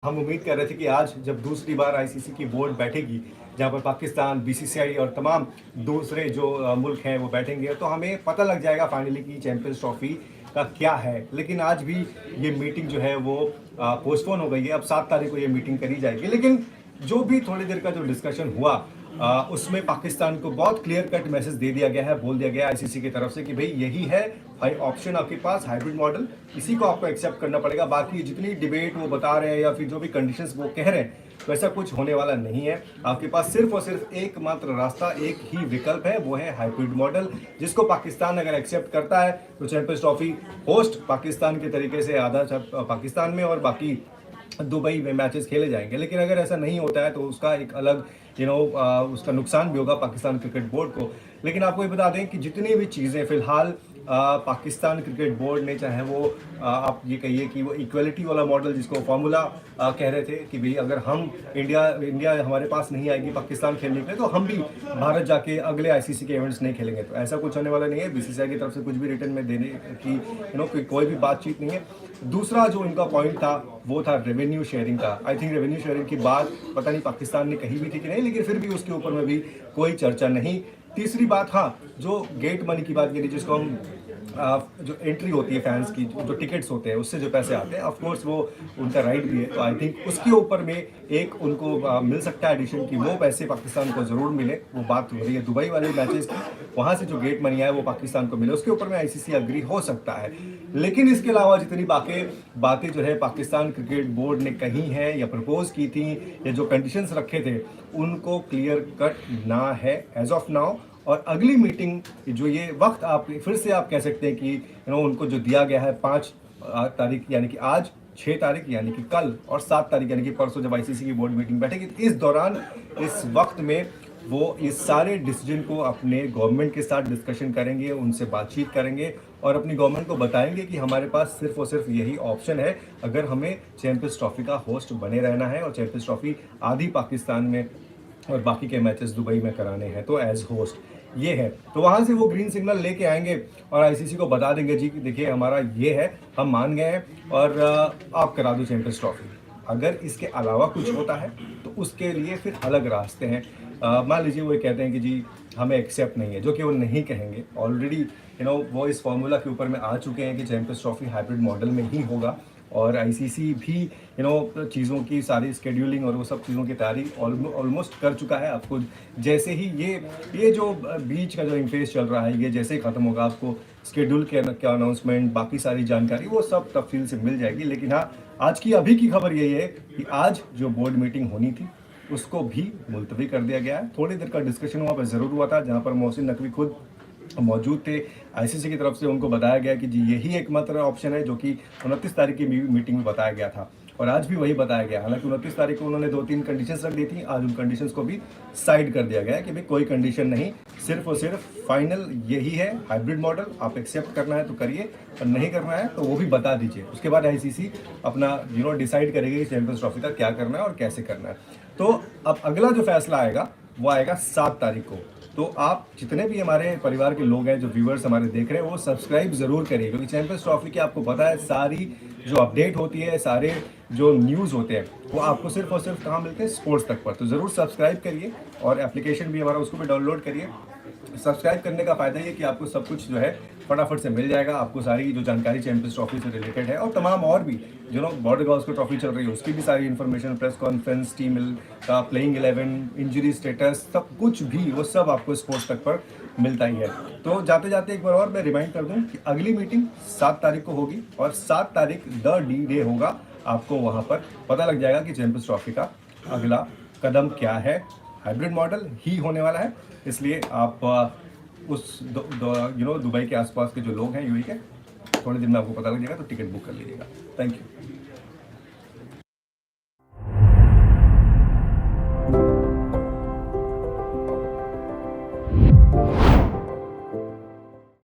हम उम्मीद कर रहे थे कि आज जब दूसरी बार आईसीसी की बोर्ड बैठेगी, जहां पर पाकिस्तान, बीसीसीआई और तमाम दूसरे जो मुल्क हैं वो बैठेंगे, तो हमें पता लग जाएगा फाइनली कि चैंपियंस ट्रॉफी का क्या है। लेकिन आज भी ये मीटिंग जो है वो पोस्टपोन हो गई है। अब 7 तारीख को ये मीटिंग करी जाएगी। लेकिन जो भी थोड़ी देर का जो डिस्कशन हुआ, उसमें पाकिस्तान को बहुत क्लियर कट मैसेज दे दिया गया है, बोल दिया गया है आईसीसी की तरफ से कि भाई यही है भाई ऑप्शन आपके पास, हाइब्रिड मॉडल, इसी को आपको एक्सेप्ट करना पड़ेगा। बाकी जितनी डिबेट वो बता रहे हैं या फिर जो भी कंडीशंस वो कह रहे हैं, वैसा कुछ होने वाला नहीं है। आपके पास सिर्फ और सिर्फ एकमात्र रास्ता, एक ही विकल्प है, वो है हाइब्रिड मॉडल, जिसको पाकिस्तान अगर एक्सेप्ट करता है तो चैंपियंस ट्रॉफी होस्ट पाकिस्तान के तरीके से आधा पाकिस्तान में और बाकी दुबई में मैचेस खेले जाएंगे। लेकिन अगर ऐसा नहीं होता है तो उसका एक अलग उसका नुकसान भी होगा पाकिस्तान क्रिकेट बोर्ड को। लेकिन आपको ये बता दें कि जितनी भी चीज़ें फिलहाल पाकिस्तान क्रिकेट बोर्ड ने, चाहे वो आप ये कहिए कि वो इक्वलिटी वाला मॉडल जिसको फॉर्मूला कह रहे थे कि भाई अगर हम इंडिया हमारे पास नहीं आएगी पाकिस्तान खेलने के लिए, तो हम भी भारत जाके अगले आईसीसी के इवेंट्स नहीं खेलेंगे, तो ऐसा कुछ होने वाला नहीं है। बीसीसीआई की तरफ से कुछ भी रिटर्न में देने की कोई भी बातचीत नहीं है। दूसरा जो इनका पॉइंट था वो था रेवेन्यू शेयरिंग का। आई थिंक रेवेन्यू शेयरिंग की बात पता नहीं पाकिस्तान ने कही भी थी कि नहीं, लेकिन फिर भी उसके ऊपर में भी कोई चर्चा नहीं। तीसरी बात, हाँ, जो गेट मनी की बात करी, जिसको हम जो एंट्री होती है फैंस की, जो टिकट्स होते हैं उससे जो पैसे आते हैं, ऑफ कोर्स वो उनका राइट भी है, तो आई थिंक उसके ऊपर में एक उनको मिल सकता है एडिशन की, वो पैसे पाकिस्तान को जरूर मिले। वो बात हो रही है दुबई वाले मैचेस की, वहां से जो गेट मनी है वो पाकिस्तान को मिले, उसके ऊपर में आईसीसी अग्री हो सकता है। लेकिन इसके अलावा जितनी बातें जो है पाकिस्तान क्रिकेट बोर्ड ने कही है या प्रपोज की थी या जो कंडीशंस रखे थे, उनको क्लियर कट ना है एज ऑफ नाउ। और अगली मीटिंग जो ये वक्त आप फिर से आप कह सकते हैं कि उनको जो दिया गया है 5 तारीख यानी कि आज, 6 तारीख यानी कि कल, और 7 तारीख यानी कि परसों जब आईसीसी की बोर्ड मीटिंग बैठेगी, तो इस दौरान इस वक्त में वो इस सारे डिसीजन को अपने गवर्नमेंट के साथ डिस्कशन करेंगे, उनसे बातचीत करेंगे और अपनी गवर्नमेंट को बताएंगे कि हमारे पास सिर्फ और सिर्फ यही ऑप्शन है अगर हमें चैंपियंस ट्रॉफी का होस्ट बने रहना है और चैंपियंस ट्रॉफी आधी पाकिस्तान में और बाकी के मैचेस दुबई में कराने हैं, तो एज होस्ट ये है। तो वहाँ से वो ग्रीन सिग्नल लेके आएंगे और आईसीसी को बता देंगे जी कि देखिए हमारा ये है, हम मान गए हैं और आप करा दो चैंपियंस ट्रॉफी। अगर इसके अलावा कुछ होता है तो उसके लिए फिर अलग रास्ते हैं। मान लीजिए वो कहते हैं कि जी हमें एक्सेप्ट नहीं है, जो कि वो नहीं कहेंगे। ऑलरेडी वो इस फॉर्मूला के ऊपर में आ चुके हैं कि चैंपियंस ट्रॉफी हाइब्रिड मॉडल में ही होगा और आईसीसी भी चीज़ों की सारी स्केड्यूलिंग और वो सब चीज़ों की तैयारी ऑलमोस्ट कर चुका है। आपको जैसे ही ये जो बीच का जो इंफेज चल रहा है, ये जैसे ही ख़त्म होगा, आपको स्केड्यूल के अनाउंसमेंट, बाकी सारी जानकारी वो सब तफसील से मिल जाएगी। लेकिन हाँ, आज की अभी की खबर यही है कि आज जो बोर्ड मीटिंग होनी थी उसको भी मुलतवी कर दिया गया है। थोड़ी देर का डिस्कशन वहाँ पर ज़रूर हुआ था, जहाँ पर मोहसिन नकवी खुद मौजूद थे। आईसीसी की तरफ से उनको बताया गया कि जी यही एकमात्र ऑप्शन है, जो कि 29 तारीख की मीटिंग में बताया गया था और आज भी वही बताया गया। हालांकि 29 तारीख को उन्होंने 2-3 कंडीशंस रख दी थी, आज उन कंडीशंस को भी साइड कर दिया गया है कि भाई कोई कंडीशन नहीं, सिर्फ और सिर्फ फाइनल यही है हाइब्रिड मॉडल। आप एक्सेप्ट करना है तो करिए और नहीं करना है तो वो भी बता दीजिए। उसके बाद आईसीसी अपना डिसाइड करेगी कि चैंपियंस ट्रॉफी का क्या करना है और कैसे करना है। तो अब अगला जो फैसला आएगा वो आएगा 7 तारीख को। तो आप जितने भी हमारे परिवार के लोग हैं, जो व्यूअर्स हमारे देख रहे हैं, वो सब्सक्राइब ज़रूर करिए, क्योंकि चैंपियंस ट्रॉफी की आपको पता है सारी जो अपडेट होती है, सारे जो न्यूज़ होते हैं, वो आपको सिर्फ और सिर्फ कहाँ मिलते हैं, स्पोर्ट्स तक पर। तो ज़रूर सब्सक्राइब करिए और एप्लीकेशन भी हमारा उसको भी डाउनलोड करिए। सब्सक्राइब करने का फ़ायदा ये कि आपको सब कुछ जो है फटाफट से मिल जाएगा। आपको सारी जो जानकारी चैंपियंस ट्रॉफी से रिलेटेड है और तमाम और भी बॉर्डर गावस्कर ट्रॉफी चल रही है उसकी भी सारी इन्फॉर्मेशन, प्रेस कॉन्फ्रेंस, टीम का प्लेइंग 11, इंजरी स्टेटस, सब कुछ भी वो सब आपको स्पोर्ट्स तक पर मिलता ही है। तो जाते जाते एक बार और मैं रिमाइंड कर दूं कि अगली मीटिंग 7 तारीख को होगी और 7 तारीख द डी डे होगा। आपको वहाँ पर पता लग जाएगा कि चैंपियंस ट्रॉफी का अगला कदम क्या है। हाइब्रिड मॉडल ही होने वाला है, इसलिए आप उस दुबई के आसपास के जो लोग हैं यूएई के, थोड़े दिन में आपको पता लग जाएगा, तो टिकट बुक कर लीजिएगा। Thank you.